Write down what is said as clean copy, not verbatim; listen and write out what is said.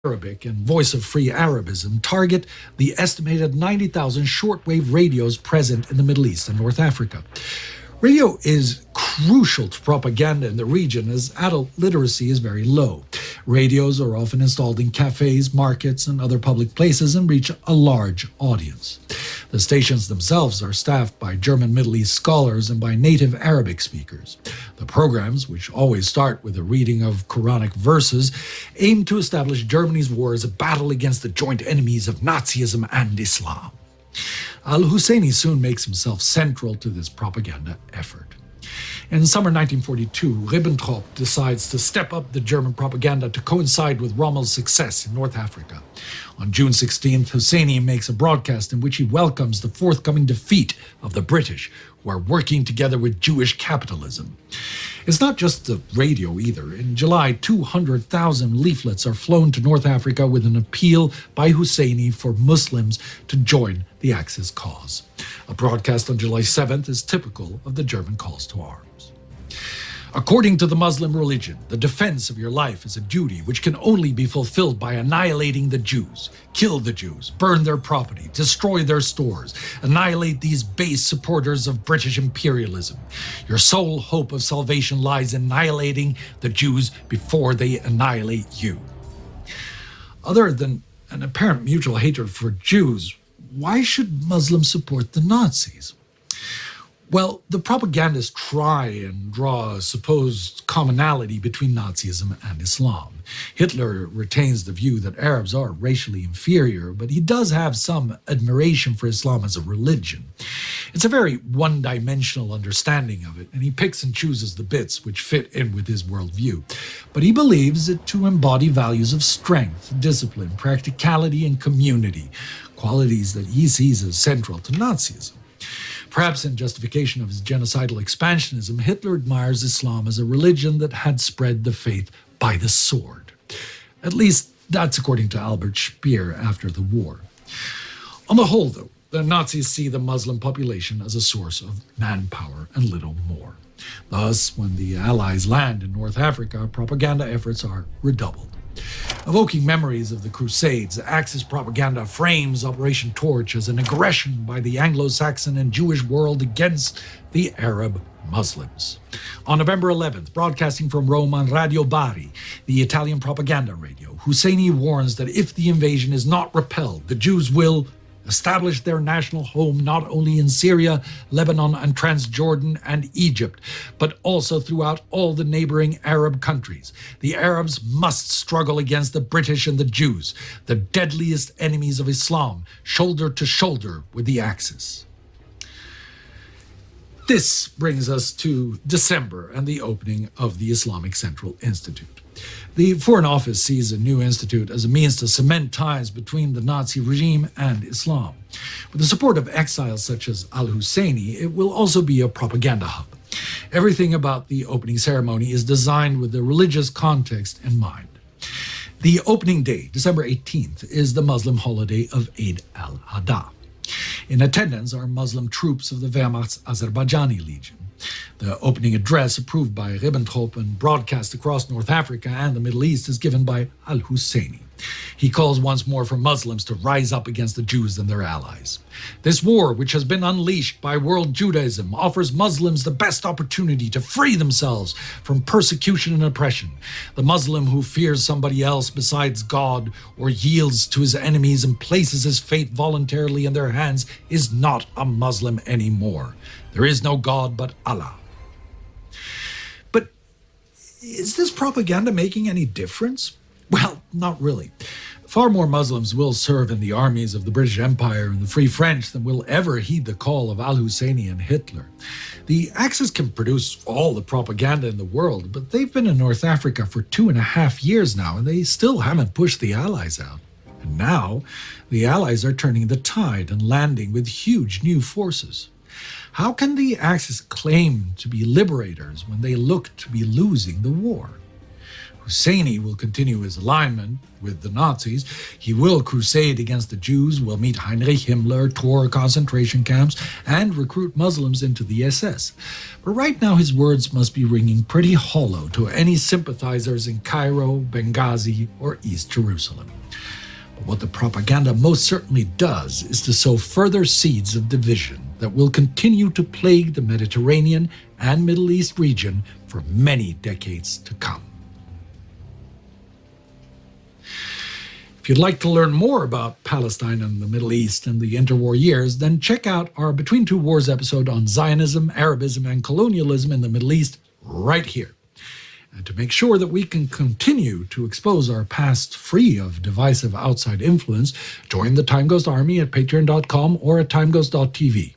Arabic and Voice of Free Arabism target the estimated 90,000 shortwave radios present in the Middle East and North Africa. Radio is crucial to propaganda in the region as adult literacy is very low. Radios are often installed in cafes, markets, and other public places and reach a large audience. The stations themselves are staffed by German Middle East scholars and by native Arabic speakers. The programs, which always start with a reading of Quranic verses, aim to establish Germany's war as a battle against the joint enemies of Nazism and Islam. Al-Husseini soon makes himself central to this propaganda effort. In summer 1942, Ribbentrop decides to step up the German propaganda to coincide with Rommel's success in North Africa. On June 16th, Husseini makes a broadcast in which he welcomes the forthcoming defeat of the British, who are working together with Jewish capitalism. It's not just the radio either. In July, 200,000 leaflets are flown to North Africa with an appeal by Husseini for Muslims to join the Axis cause. A broadcast on July 7th is typical of the German calls to arms. According to the Muslim religion, the defense of your life is a duty which can only be fulfilled by annihilating the Jews. Kill the Jews, burn their property, destroy their stores, annihilate these base supporters of British imperialism. Your sole hope of salvation lies in annihilating the Jews before they annihilate you. Other than an apparent mutual hatred for Jews, why should Muslims support the Nazis? Well, the propagandists try and draw a supposed commonality between Nazism and Islam. Hitler retains the view that Arabs are racially inferior, but he does have some admiration for Islam as a religion. It's a very one-dimensional understanding of it, and he picks and chooses the bits which fit in with his worldview. But he believes it to embody values of strength, discipline, practicality, and community, qualities that he sees as central to Nazism. Perhaps in justification of his genocidal expansionism, Hitler admires Islam as a religion that had spread the faith by the sword. At least that's according to Albert Speer after the war. On the whole, though, the Nazis see the Muslim population as a source of manpower and little more. Thus, when the Allies land in North Africa, propaganda efforts are redoubled. Evoking memories of the Crusades, Axis propaganda frames Operation Torch as an aggression by the Anglo-Saxon and Jewish world against the Arab Muslims. On November 11th, broadcasting from Rome on Radio Bari, the Italian propaganda radio, Husseini warns that if the invasion is not repelled, the Jews will establish their national home not only in Syria, Lebanon, and Transjordan and Egypt, but also throughout all the neighboring Arab countries. The Arabs must struggle against the British and the Jews, the deadliest enemies of Islam, shoulder to shoulder with the Axis. This brings us to December and the opening of the Islamic Central Institute. The Foreign Office sees a new institute as a means to cement ties between the Nazi regime and Islam. With the support of exiles such as al-Husseini, it will also be a propaganda hub. Everything about the opening ceremony is designed with the religious context in mind. The opening day, December 18th, is the Muslim holiday of Eid al-Adha. In attendance are Muslim troops of the Wehrmacht's Azerbaijani Legion. The opening address, approved by Ribbentrop and broadcast across North Africa and the Middle East, is given by al-Husseini. He calls once more for Muslims to rise up against the Jews and their allies. This war, which has been unleashed by world Judaism, offers Muslims the best opportunity to free themselves from persecution and oppression. The Muslim who fears somebody else besides God or yields to his enemies and places his fate voluntarily in their hands is not a Muslim anymore. There is no God but Allah. But is this propaganda making any difference? Well, not really. Far more Muslims will serve in the armies of the British Empire and the Free French than will ever heed the call of al-Husseini and Hitler. The Axis can produce all the propaganda in the world, but they've been in North Africa for 2.5 years now, and they still haven't pushed the Allies out. And now, the Allies are turning the tide and landing with huge new forces. How can the Axis claim to be liberators when they look to be losing the war? Husseini will continue his alignment with the Nazis. He will crusade against the Jews, will meet Heinrich Himmler, tour concentration camps, and recruit Muslims into the SS. But right now his words must be ringing pretty hollow to any sympathizers in Cairo, Benghazi, or East Jerusalem. But what the propaganda most certainly does is to sow further seeds of division that will continue to plague the Mediterranean and Middle East region for many decades to come. If you'd like to learn more about Palestine and the Middle East and the interwar years, then check out our Between Two Wars episode on Zionism, Arabism, and colonialism in the Middle East right here. And to make sure that we can continue to expose our past free of divisive outside influence, join the Time Ghost Army at patreon.com or at timeghost.tv.